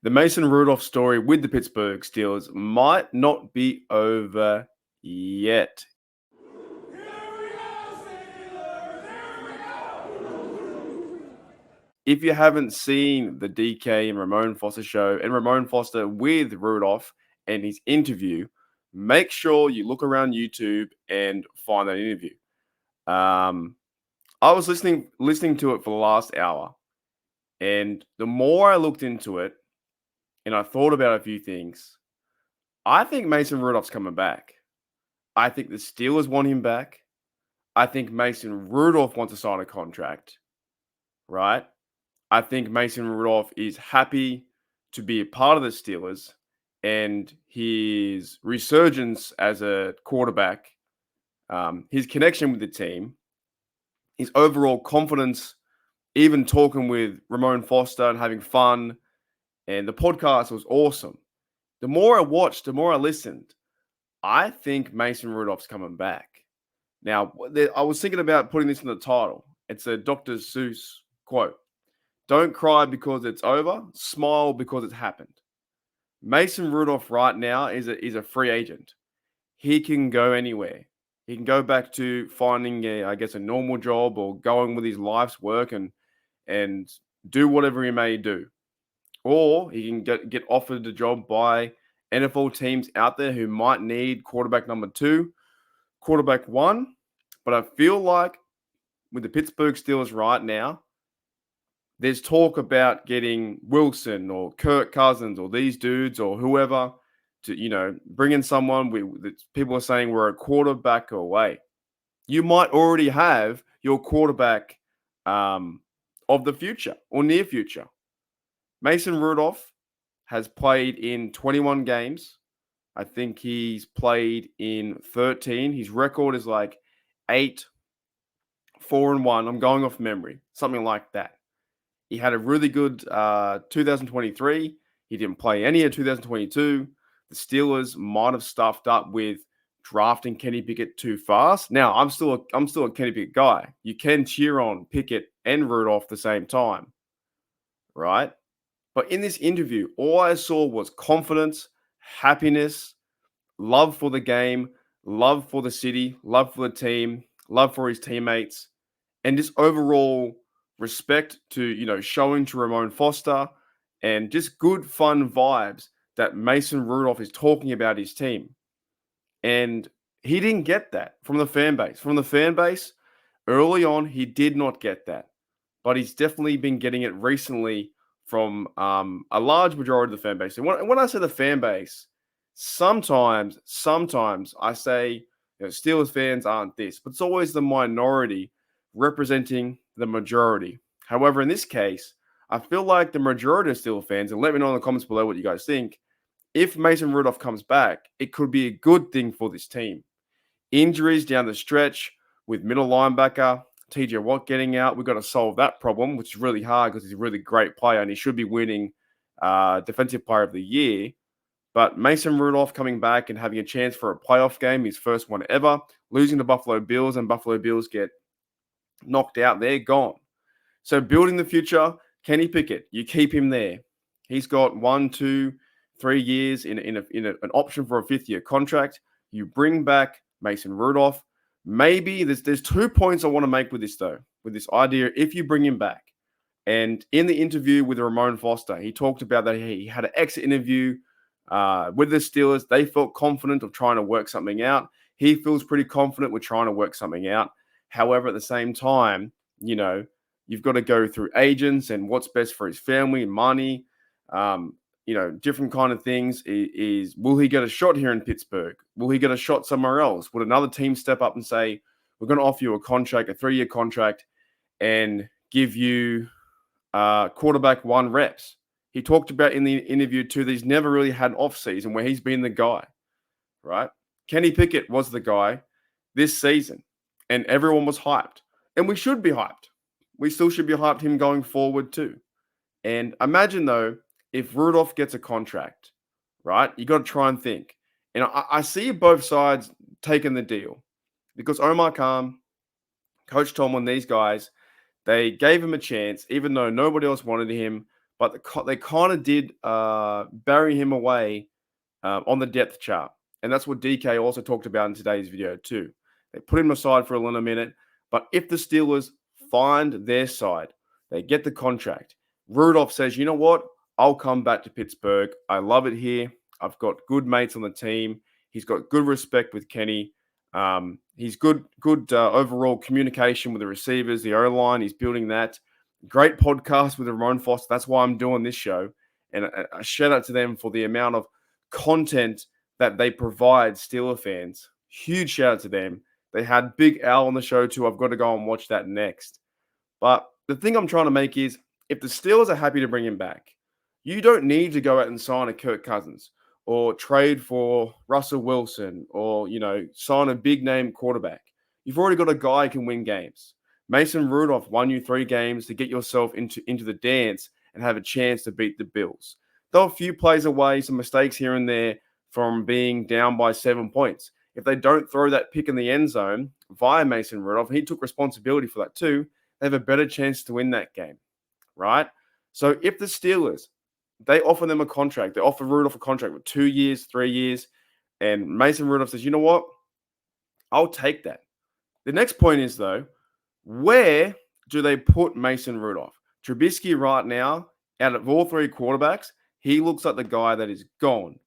The Mason Rudolph story with the Pittsburgh Steelers might not be over yet. If you haven't seen the DK and Ramon Foster show and Ramon Foster with Rudolph and his interview, make sure you look around YouTube and find that interview. I was listening to it for the last hour, and the more I looked into it and I thought about a few things, I think Mason Rudolph's coming back. I think the Steelers want him back. I think Mason Rudolph wants to sign a contract, right? I think Mason Rudolph is happy to be a part of the Steelers, and his resurgence as a quarterback, his connection with the team, his overall confidence, even talking with Ramon Foster and having fun, and the podcast was awesome. The more I watched, the more I listened. I think Mason Rudolph's coming back. Now, I was thinking about putting this in the title. It's a Dr. Seuss quote. Don't cry because it's over. Smile because it's happened. Mason Rudolph right now is a free agent. He can go anywhere. He can go back to finding a normal job or going with his life's work and do whatever he may do. Or he can get offered a job by NFL teams out there who might need quarterback number 2, quarterback 1. But I feel like with the Pittsburgh Steelers right now, there's talk about getting Wilson or Kirk Cousins or these dudes or whoever to, bring in someone that people are saying we're a quarterback away. You might already have your quarterback of the future or near future. Mason Rudolph has played in 21 games. I think he's played in 13. His record is like 8-4-1. I'm going off memory, something like that. He had a really good 2023. He didn't play any of 2022. The Steelers might have stuffed up with drafting Kenny Pickett too fast. Now, I'm still a Kenny Pickett guy. You can cheer on Pickett and Rudolph at the same time, right? But in this interview, all I saw was confidence, happiness, love for the game, love for the city, love for the team, love for his teammates, and just overall respect to, showing to Ramon Foster and just good, fun vibes that Mason Rudolph is talking about his team. And he didn't get that from the fan base. From the fan base, early on, he did not get that. But he's definitely been getting it recently from a large majority of the fan base. And when I say the fan base, sometimes I say Steelers fans aren't this, but it's always the minority representing the majority. However, in this case, I feel like the majority of Steelers fans, and let me know in the comments below what you guys think, if Mason Rudolph comes back, it could be a good thing for this team. Injuries down the stretch with middle linebacker, TJ Watt getting out, we've got to solve that problem, which is really hard because he's a really great player and he should be winning Defensive Player of the Year. But Mason Rudolph coming back and having a chance for a playoff game, his first one ever, losing to Buffalo Bills, and Buffalo Bills get knocked out, they're gone. So building the future, Kenny Pickett, you keep him there. He's got 1, 2, 3 years in an option for a 5th-year contract. You bring back Mason Rudolph. Maybe there's 2 points I want to make with this, though, with this idea, if you bring him back. And in the interview with Ramon Foster, he talked about that he had an exit interview with the Steelers. They felt confident of trying to work something out. He feels pretty confident with trying to work something out. However, at the same time, you've got to go through agents and what's best for his family, money, different kind of things. Is will he get a shot here in Pittsburgh? Will he get a shot somewhere else? Would another team step up and say, we're going to offer you a contract, a 3-year contract, and give you quarterback 1 reps? He talked about in the interview too that he's never really had an off season where he's been the guy, right? Kenny Pickett was the guy this season, and everyone was hyped. And we should be hyped. We still should be hyped him going forward too. And imagine, though, if Rudolph gets a contract, right? You got to try and think. And I see both sides taking the deal because Omar Khan, Coach Tomlin, these guys, they gave him a chance, even though nobody else wanted him. but they kind of did bury him away on the depth chart. And that's what DK also talked about in today's video too. They put him aside for a little minute, but if the Steelers find their side, they get the contract. Rudolph says, you know what? I'll come back to Pittsburgh. I love it here. I've got good mates on the team. He's got good respect with Kenny. He's good overall communication with the receivers, the O-line. He's building that. Great podcast with Ramon Foster. That's why I'm doing this show. And a shout out to them for the amount of content that they provide Steeler fans. Huge shout out to them. They had Big Al on the show too. I've got to go and watch that next. But the thing I'm trying to make is, if the Steelers are happy to bring him back, you don't need to go out and sign a Kirk Cousins or trade for Russell Wilson or, sign a big name quarterback. You've already got a guy who can win games. Mason Rudolph won you 3 games to get yourself into the dance and have a chance to beat the Bills. There were a few plays away, some mistakes here and there from being down by 7 points. If they don't throw that pick in the end zone via Mason Rudolph, and he took responsibility for that too, they have a better chance to win that game, right? So if the Steelers, they offer them a contract, they offer Rudolph a contract with 2 years, 3 years, and Mason Rudolph says, you know what? I'll take that. The next point is, though, where do they put Mason Rudolph? Trubisky right now, out of all 3 quarterbacks, he looks like the guy that is gone.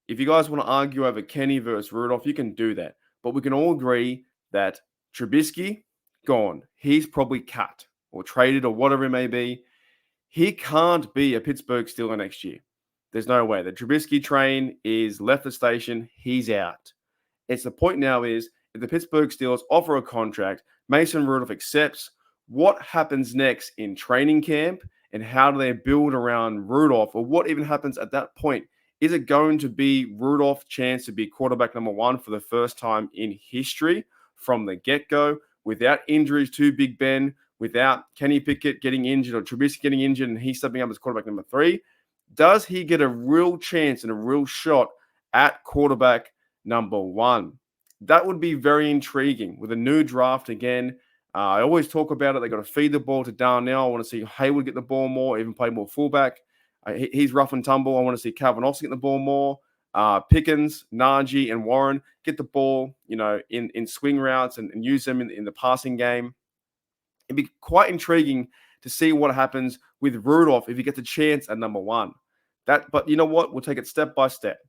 If you guys want to argue over Kenny versus Rudolph, you can do that. But we can all agree that Trubisky, gone. He's probably cut or traded or whatever it may be. He can't be a Pittsburgh Steeler next year. There's no way. The Trubisky train is left the station. He's out. It's the point now is, if the Pittsburgh Steelers offer a contract, Mason Rudolph accepts, what happens next in training camp and how do they build around Rudolph, or what even happens at that point? Is it going to be Rudolph's chance to be quarterback number 1 for the first time in history from the get-go, without injuries to Big Ben, without Kenny Pickett getting injured or Trubisky getting injured and he's stepping up as quarterback number 3? Does he get a real chance and a real shot at quarterback number 1? That would be very intriguing with a new draft again. I always talk about it. They got to feed the ball to Darnell. I want to see Hayward get the ball more, even play more fullback. He's rough and tumble. I want to see Calvin Austin get the ball more. Pickens, Najee, and Warren get the ball, in swing routes and use them in the passing game. It'd be quite intriguing to see what happens with Rudolph if he gets a chance at number 1. But you know what? We'll take it step by step.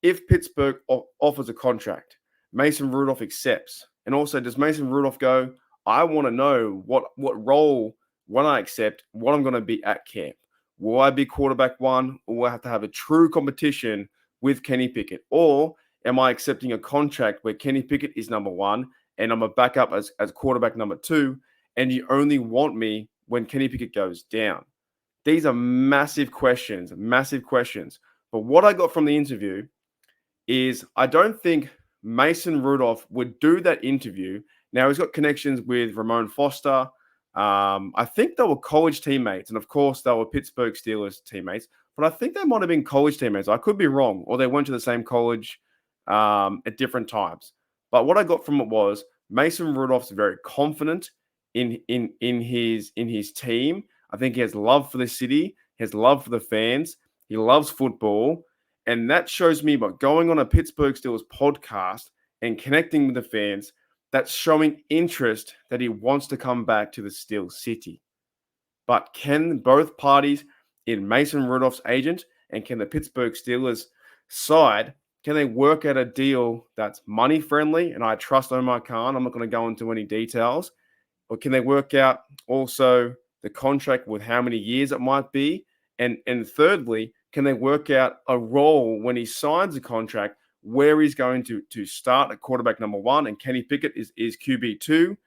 If Pittsburgh offers a contract, Mason Rudolph accepts. And also, does Mason Rudolph go, I want to know what role, when I accept, what I'm going to be at camp. Will I be quarterback 1, or will I have to have a true competition with Kenny Pickett? Or am I accepting a contract where Kenny Pickett is number 1 and I'm a backup as quarterback number 2, and you only want me when Kenny Pickett goes down? These are massive questions. But what I got from the interview is, I don't think Mason Rudolph would do that interview. Now, he's got connections with Ramon Foster. I think they were college teammates, and of course, they were Pittsburgh Steelers teammates. But I think they might have been college teammates. I could be wrong, or they went to the same college at different times. But what I got from it was, Mason Rudolph's very confident in his team. I think he has love for the city. He has love for the fans. He loves football. And that shows me, by going on a Pittsburgh Steelers podcast and connecting with the fans, that's showing interest that he wants to come back to the Steel City. But can both parties, in Mason Rudolph's agent and can the Pittsburgh Steelers side, can they work out a deal that's money friendly? And I trust Omar Khan. I'm not going to go into any details. Or can they work out also the contract with how many years it might be? And thirdly, can they work out a role when he signs a contract where he's going to start at quarterback number 1 and Kenny Pickett is QB 2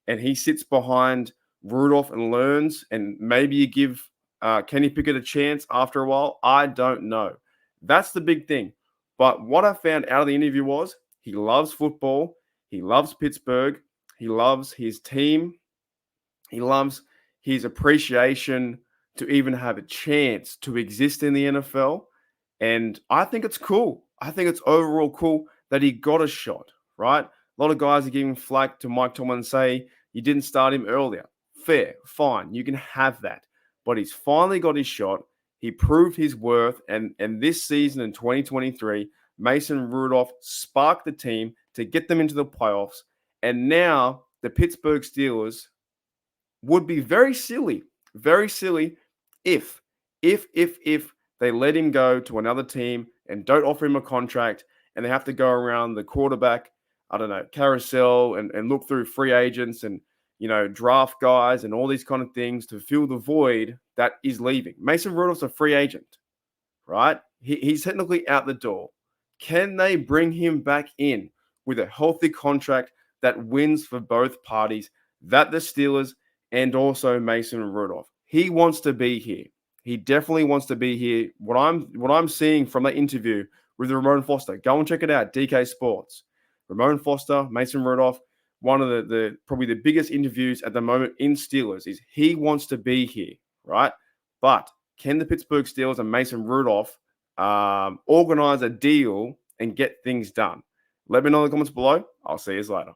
and he sits behind Rudolph and learns, and maybe you give Kenny Pickett a chance after a while? I don't know. That's the big thing. But what I found out of the interview was, he loves football. He loves Pittsburgh. He loves his team. He loves his appreciation to even have a chance to exist in the NFL. And I think it's cool. I think it's overall cool that he got a shot, right? A lot of guys are giving flack to Mike Tomlin and say, you didn't start him earlier. Fair, fine, you can have that. But he's finally got his shot. He proved his worth, and this season in 2023, Mason Rudolph sparked the team to get them into the playoffs. And now the Pittsburgh Steelers would be very silly if they let him go to another team and don't offer him a contract, and they have to go around the quarterback, I don't know, carousel and look through free agents and, draft guys and all these kind of things to fill the void that is leaving. Mason Rudolph's a free agent, right? He's technically out the door. Can they bring him back in with a healthy contract that wins for both parties, that the Steelers and also Mason Rudolph? He wants to be here. He definitely wants to be here. What I'm seeing from that interview with Ramon Foster, go and check it out, DK Sports. Ramon Foster, Mason Rudolph, one of the probably the biggest interviews at the moment in Steelers, is he wants to be here, right? But can the Pittsburgh Steelers and Mason Rudolph organize a deal and get things done? Let me know in the comments below. I'll see you later.